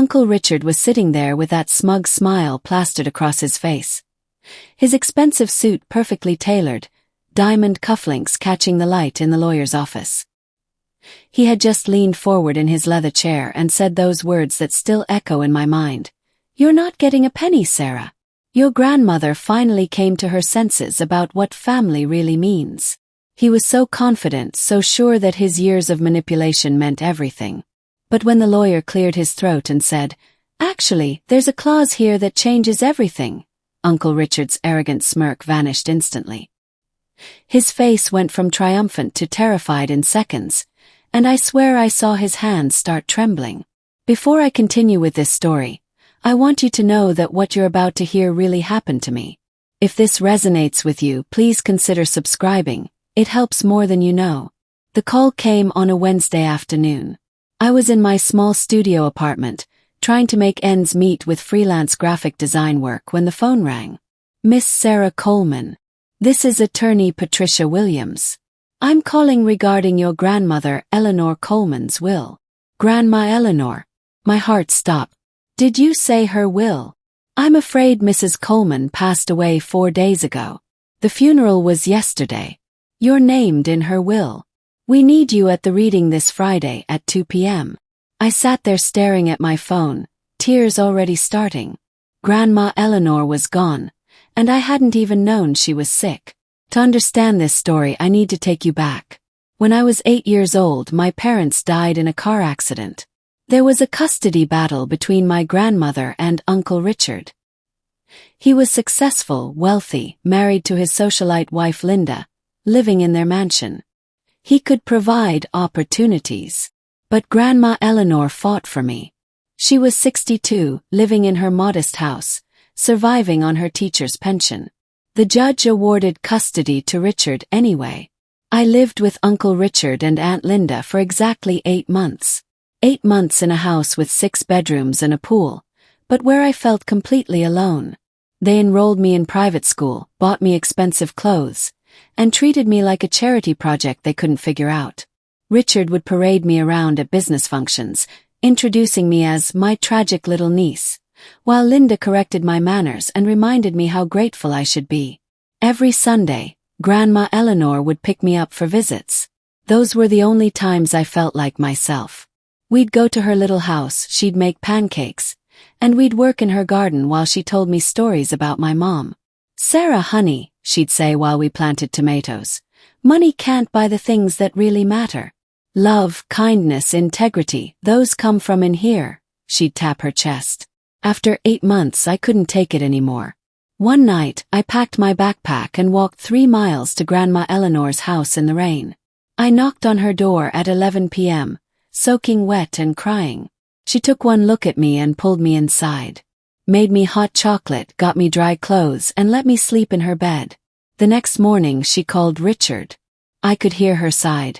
Uncle Richard was sitting there with that smug smile plastered across his face. His expensive suit perfectly tailored, diamond cufflinks catching the light in the lawyer's office. He had just leaned forward in his leather chair and said those words that still echo in my mind. "You're not getting a penny, Sarah. Your grandmother finally came to her senses about what family really means." He was so confident, so sure that his years of manipulation meant everything. But when the lawyer cleared his throat and said, "Actually, there's a clause here that changes everything," Uncle Richard's arrogant smirk vanished instantly. His face went from triumphant to terrified in seconds, and I swear I saw his hands start trembling. Before I continue with this story, I want you to know that what you're about to hear really happened to me. If this resonates with you, please consider subscribing. It helps more than you know. The call came on a Wednesday afternoon. I was in my small studio apartment, trying to make ends meet with freelance graphic design work when the phone rang. "Miss Sarah Coleman. This is attorney Patricia Williams. I'm calling regarding your grandmother Eleanor Coleman's will." "Grandma Eleanor." My heart stopped. "Did you say her will?" "I'm afraid Mrs. Coleman passed away 4 days ago. The funeral was yesterday. You're named in her will. We need you at the reading this Friday at 2 p.m. I sat there staring at my phone, tears already starting. Grandma Eleanor was gone, and I hadn't even known she was sick. To understand this story, I need to take you back. When I was 8 years old, my parents died in a car accident. There was a custody battle between my grandmother and Uncle Richard. He was successful, wealthy, married to his socialite wife Linda, living in their mansion. He could provide opportunities. But Grandma Eleanor fought for me. She was 62, living in her modest house, surviving on her teacher's pension. The judge awarded custody to Richard anyway. I lived with Uncle Richard and Aunt Linda for exactly 8 months. 8 months in a house with 6 bedrooms and a pool, but where I felt completely alone. They enrolled me in private school, bought me expensive clothes, and treated me like a charity project they couldn't figure out. Richard would parade me around at business functions, introducing me as my tragic little niece, while Linda corrected my manners and reminded me how grateful I should be. Every Sunday, Grandma Eleanor would pick me up for visits. Those were the only times I felt like myself. We'd go to her little house, she'd make pancakes, and we'd work in her garden while she told me stories about my mom. "Sarah, honey," she'd say while we planted tomatoes, "money can't buy the things that really matter. Love, kindness, integrity, those come from in here," she'd tap her chest. After 8 months, I couldn't take it anymore. One night, I packed my backpack and walked 3 miles to Grandma Eleanor's house in the rain. I knocked on her door at 11 p.m., soaking wet and crying. She took one look at me and pulled me inside. Made me hot chocolate, got me dry clothes, and let me sleep in her bed. The next morning, she called Richard. I could hear her sigh.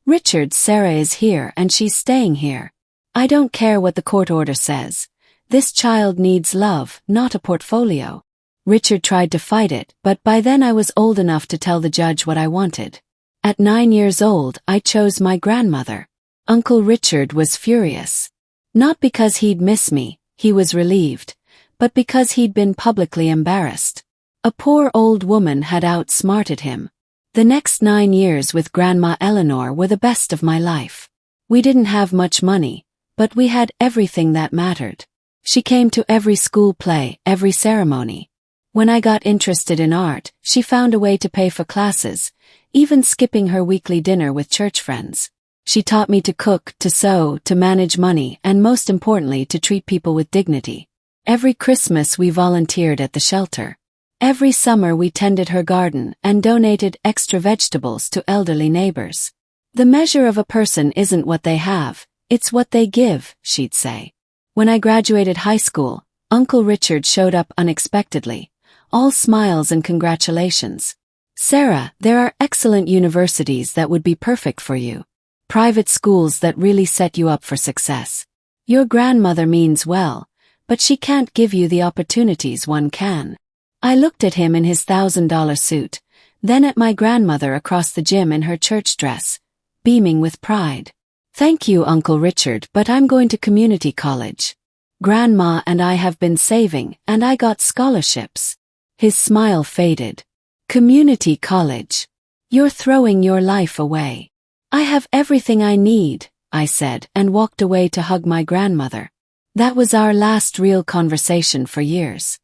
"Richard, Sarah is here and she's staying here. I don't care what the court order says. This child needs love, not a portfolio." Richard tried to fight it, but by then I was old enough to tell the judge what I wanted. At 9 years old, I chose my grandmother. Uncle Richard was furious. Not because he'd miss me, he was relieved, but because he'd been publicly embarrassed. A poor old woman had outsmarted him. The next 9 years with Grandma Eleanor were the best of my life. We didn't have much money, but we had everything that mattered. She came to every school play, every ceremony. When I got interested in art, she found a way to pay for classes, even skipping her weekly dinner with church friends. She taught me to cook, to sew, to manage money, and most importantly, to treat people with dignity. Every Christmas we volunteered at the shelter. Every summer we tended her garden and donated extra vegetables to elderly neighbors. "The measure of a person isn't what they have, it's what they give," she'd say. When I graduated high school, Uncle Richard showed up unexpectedly, all smiles and congratulations. "Sarah, there are excellent universities that would be perfect for you. Private schools that really set you up for success. Your grandmother means well, but she can't give you the opportunities one can." I looked at him in his $1,000 suit, then at my grandmother across the gym in her church dress, beaming with pride. "Thank you, Uncle Richard, but I'm going to community college." Grandma and I have been saving, and I got scholarships. His smile faded. Community college. You're throwing your life away. I have everything I need, I said, and walked away to hug my grandmother. That was our last real conversation for years.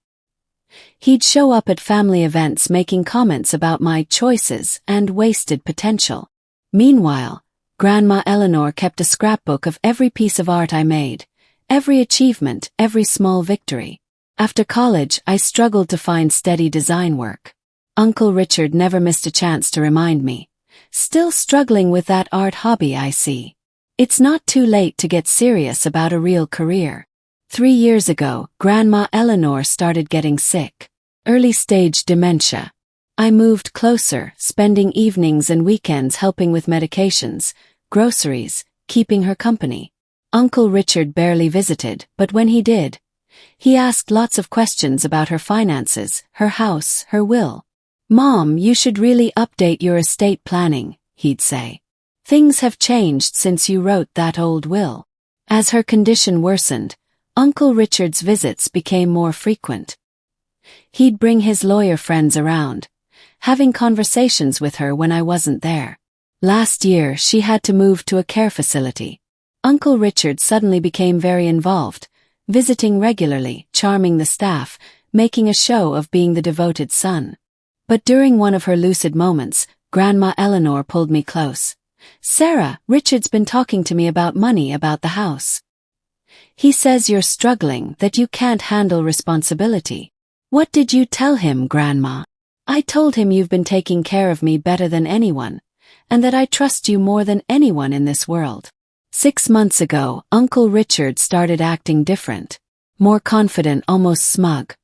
He'd show up at family events making comments about my choices and wasted potential. Meanwhile, Grandma Eleanor kept a scrapbook of every piece of art I made, every achievement, every small victory. After college, I struggled to find steady design work. Uncle Richard never missed a chance to remind me. Still struggling with that art hobby, I see. It's not too late to get serious about a real career. 3 years ago, Grandma Eleanor started getting sick. Early-stage dementia. I moved closer, spending evenings and weekends helping with medications, groceries, keeping her company. Uncle Richard barely visited, but when he did, he asked lots of questions about her finances, her house, her will. "Mom, you should really update your estate planning," he'd say. "Things have changed since you wrote that old will." As her condition worsened, Uncle Richard's visits became more frequent. He'd bring his lawyer friends around, having conversations with her when I wasn't there. Last year, she had to move to a care facility. Uncle Richard suddenly became very involved, visiting regularly, charming the staff, making a show of being the devoted son. But during one of her lucid moments, Grandma Eleanor pulled me close. "Sarah, Richard's been talking to me about money, about the house. He says you're struggling, that you can't handle responsibility." "What did you tell him, Grandma?" "I told him you've been taking care of me better than anyone, and that I trust you more than anyone in this world." 6 months ago, Uncle Richard started acting different. More confident, almost smug.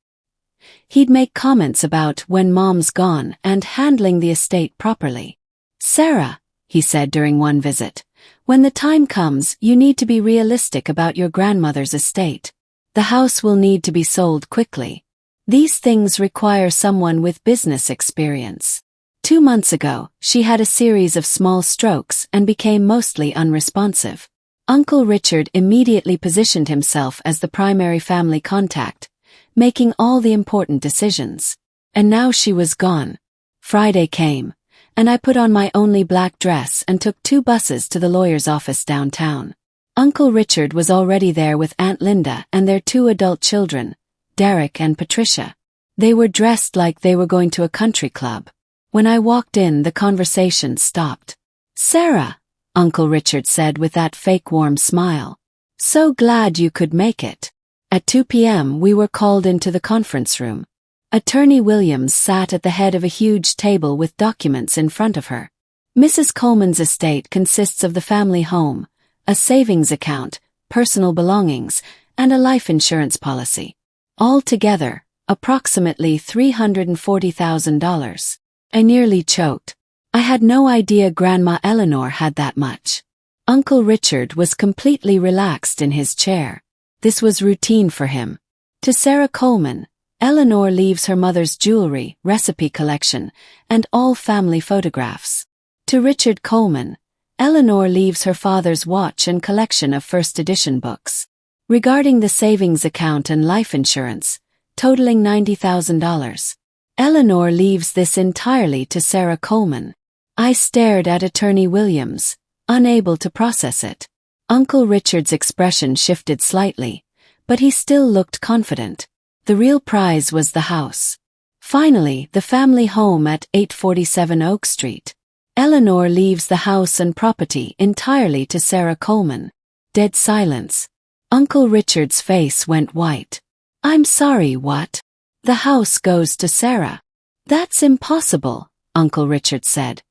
He'd make comments about when Mom's gone and handling the estate properly. "Sarah," he said during one visit, "when the time comes, you need to be realistic about your grandmother's estate. The house will need to be sold quickly. These things require someone with business experience." 2 months ago, she had a series of small strokes and became mostly unresponsive. Uncle Richard immediately positioned himself as the primary family contact, making all the important decisions. And now she was gone. Friday came, and I put on my only black dress and took 2 buses to the lawyer's office downtown. Uncle Richard was already there with Aunt Linda and their 2 adult children, Derek and Patricia. They were dressed like they were going to a country club. When I walked in, the conversation stopped. "Sarah," Uncle Richard said with that fake warm smile. "So glad you could make it." At 2 p.m. we were called into the conference room. Attorney Williams sat at the head of a huge table with documents in front of her. Mrs. Coleman's estate consists of the family home, a savings account, personal belongings, and a life insurance policy. All together, approximately $340,000. I nearly choked. I had no idea Grandma Eleanor had that much. Uncle Richard was completely relaxed in his chair. This was routine for him. To Sarah Coleman, Eleanor leaves her mother's jewelry, recipe collection, and all family photographs. To Richard Coleman, Eleanor leaves her father's watch and collection of first edition books. Regarding the savings account and life insurance, totaling $90,000, Eleanor leaves this entirely to Sarah Coleman. I stared at Attorney Williams, unable to process it. Uncle Richard's expression shifted slightly, but he still looked confident. The real prize was the house. Finally, the family home at 847 Oak Street. Eleanor leaves the house and property entirely to Sarah Coleman. Dead silence. Uncle Richard's face went white. "I'm sorry, what?" "The house goes to Sarah." "That's impossible," Uncle Richard said,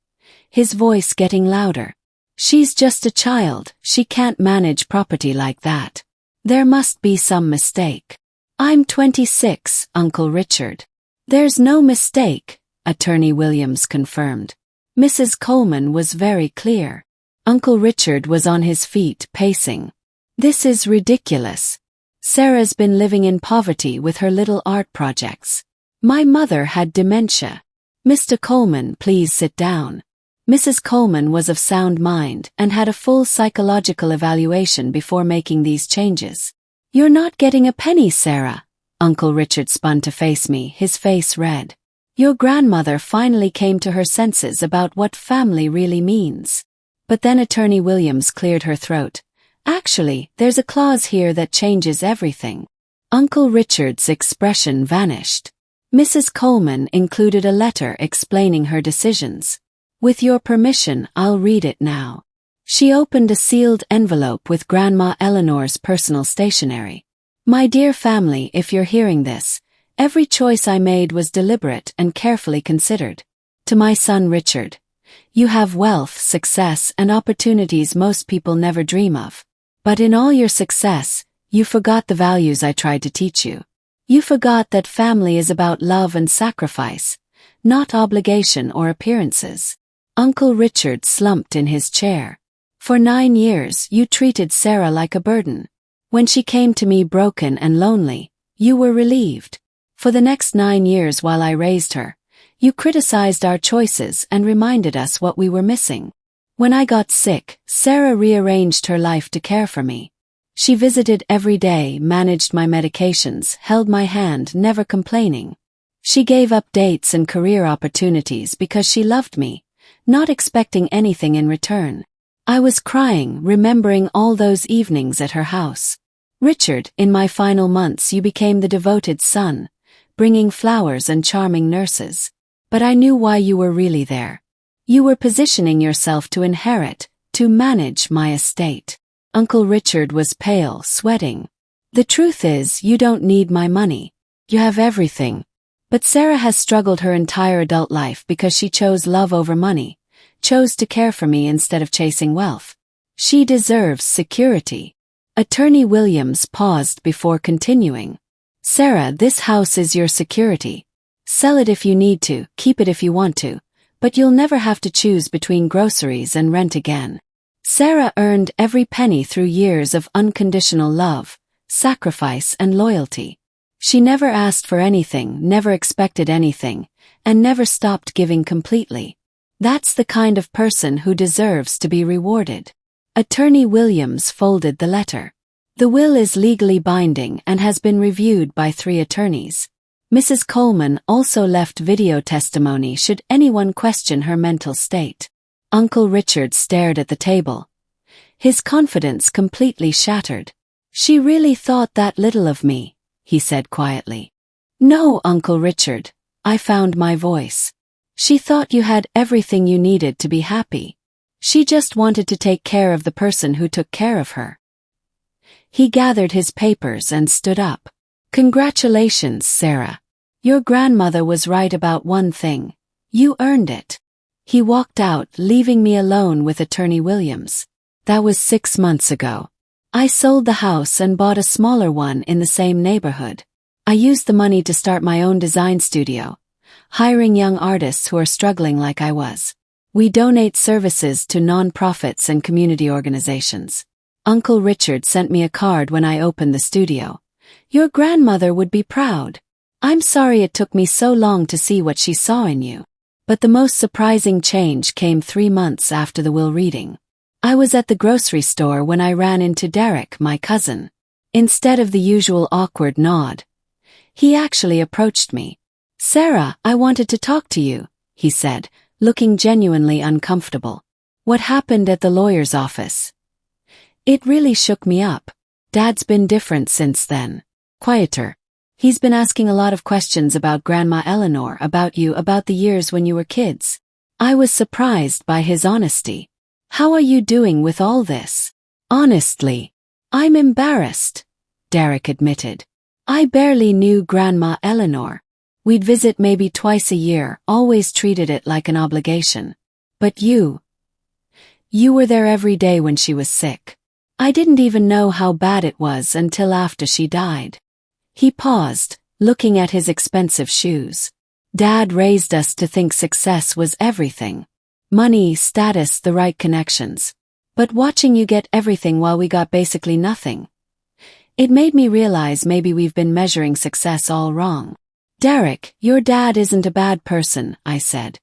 his voice getting louder. "She's just a child, she can't manage property like that. There must be some mistake." "I'm 26, Uncle Richard." "There's no mistake," Attorney Williams confirmed. Mrs. Coleman was very clear. Uncle Richard was on his feet, pacing. "This is ridiculous. Sarah's been living in poverty with her little art projects. My mother had dementia." "Mr. Coleman, please sit down." Mrs. Coleman was of sound mind and had a full psychological evaluation before making these changes. You're not getting a penny, Sarah. Uncle Richard spun to face me, his face red. Your grandmother finally came to her senses about what family really means. But then Attorney Williams cleared her throat. Actually, there's a clause here that changes everything. Uncle Richard's expression vanished. Mrs. Coleman included a letter explaining her decisions. With your permission, I'll read it now. She opened a sealed envelope with Grandma Eleanor's personal stationery. My dear family, if you're hearing this, every choice I made was deliberate and carefully considered. To my son Richard, you have wealth, success, and opportunities most people never dream of. But in all your success, you forgot the values I tried to teach you. You forgot that family is about love and sacrifice, not obligation or appearances. Uncle Richard slumped in his chair. For 9 years, you treated Sarah like a burden. When she came to me broken and lonely, you were relieved. For the next 9 years while I raised her, you criticized our choices and reminded us what we were missing. When I got sick, Sarah rearranged her life to care for me. She visited every day, managed my medications, held my hand, never complaining. She gave up dates and career opportunities because she loved me, not expecting anything in return. I was crying, remembering all those evenings at her house. Richard, in my final months you became the devoted son, bringing flowers and charming nurses. But I knew why you were really there. You were positioning yourself to inherit, to manage my estate. Uncle Richard was pale, sweating. The truth is, you don't need my money. You have everything. But Sarah has struggled her entire adult life because she chose love over money, chose to care for me instead of chasing wealth. She deserves security. Attorney Williams paused before continuing. Sarah, this house is your security. Sell it if you need to, keep it if you want to, but you'll never have to choose between groceries and rent again. Sarah earned every penny through years of unconditional love, sacrifice, and loyalty. She never asked for anything, never expected anything, and never stopped giving completely. That's the kind of person who deserves to be rewarded. Attorney Williams folded the letter. The will is legally binding and has been reviewed by 3 attorneys. Mrs. Coleman also left video testimony should anyone question her mental state. Uncle Richard stared at the table. His confidence completely shattered. She really thought that little of me, he said quietly. No, Uncle Richard, I found my voice. She thought you had everything you needed to be happy. She just wanted to take care of the person who took care of her. He gathered his papers and stood up. Congratulations, Sarah. Your grandmother was right about one thing. You earned it. He walked out, leaving me alone with Attorney Williams. That was 6 months ago. I sold the house and bought a smaller one in the same neighborhood. I used the money to start my own design studio, hiring young artists who are struggling like I was. We donate services to non-profits and community organizations. Uncle Richard sent me a card when I opened the studio. Your grandmother would be proud. I'm sorry it took me so long to see what she saw in you. But the most surprising change came 3 months after the will reading. I was at the grocery store when I ran into Derek, my cousin. Instead of the usual awkward nod, he actually approached me. Sarah, I wanted to talk to you, he said, looking genuinely uncomfortable. What happened at the lawyer's office? It really shook me up. Dad's been different since then. Quieter. He's been asking a lot of questions about Grandma Eleanor, about you, about the years when you were kids. I was surprised by his honesty. How are you doing with all this? Honestly, I'm embarrassed, Derek admitted. I barely knew Grandma Eleanor. We'd visit maybe twice a year, always treated it like an obligation. But you were there every day when she was sick. I didn't even know how bad it was until after she died. He paused, looking at his expensive shoes. Dad raised us to think success was everything. Money, status, the right connections. But watching you get everything while we got basically nothing. It made me realize maybe we've been measuring success all wrong. Derek, your dad isn't a bad person, I said.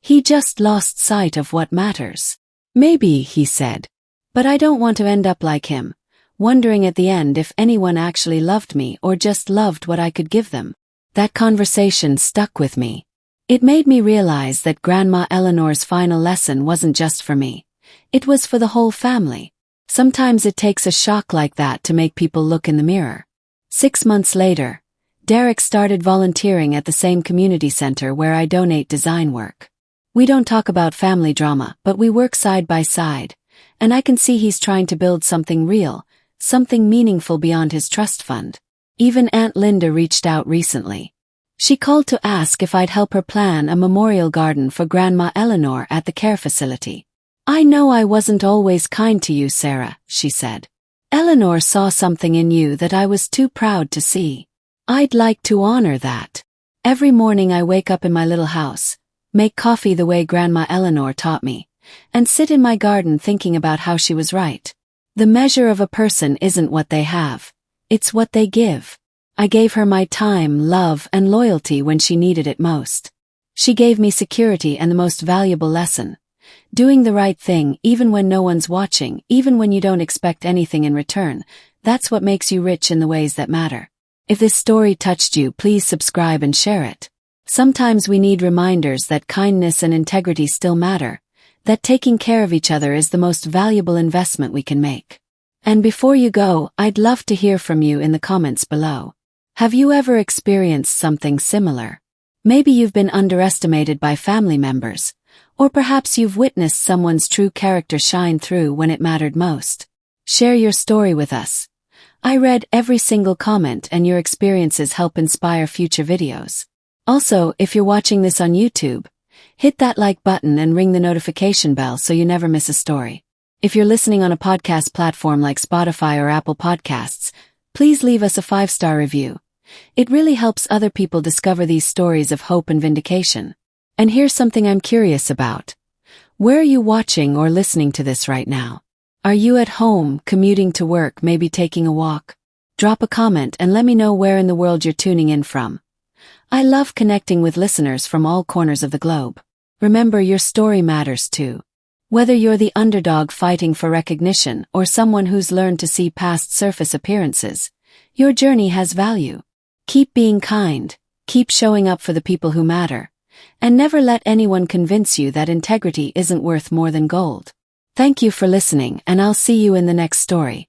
He just lost sight of what matters. Maybe, he said. But I don't want to end up like him, wondering at the end if anyone actually loved me or just loved what I could give them. That conversation stuck with me. It made me realize that Grandma Eleanor's final lesson wasn't just for me. It was for the whole family. Sometimes it takes a shock like that to make people look in the mirror. 6 months later, Derek started volunteering at the same community center where I donate design work. We don't talk about family drama, but we work side by side, and I can see he's trying to build something real, something meaningful beyond his trust fund. Even Aunt Linda reached out recently. She called to ask if I'd help her plan a memorial garden for Grandma Eleanor at the care facility. "I know I wasn't always kind to you, Sarah," she said. "Eleanor saw something in you that I was too proud to see. I'd like to honor that. Every morning I wake up in my little house, make coffee the way Grandma Eleanor taught me, and sit in my garden thinking about how she was right. The measure of a person isn't what they have, it's what they give. I gave her my time, love, and loyalty when she needed it most. She gave me security and the most valuable lesson. Doing the right thing even when no one's watching, even when you don't expect anything in return, that's what makes you rich in the ways that matter." If this story touched you, please subscribe and share it. Sometimes we need reminders that kindness and integrity still matter, that taking care of each other is the most valuable investment we can make. And before you go, I'd love to hear from you in the comments below. Have you ever experienced something similar? Maybe you've been underestimated by family members, or perhaps you've witnessed someone's true character shine through when it mattered most. Share your story with us. I read every single comment, and your experiences help inspire future videos. Also, if you're watching this on YouTube, hit that like button and ring the notification bell so you never miss a story. If you're listening on a podcast platform like Spotify or Apple Podcasts, please leave us a 5-star review. It really helps other people discover these stories of hope and vindication. And here's something I'm curious about. Where are you watching or listening to this right now? Are you at home, commuting to work, maybe taking a walk? Drop a comment and let me know where in the world you're tuning in from. I love connecting with listeners from all corners of the globe. Remember, your story matters too. Whether you're the underdog fighting for recognition or someone who's learned to see past surface appearances, your journey has value. Keep being kind, keep showing up for the people who matter, and never let anyone convince you that integrity isn't worth more than gold. Thank you for listening, and I'll see you in the next story.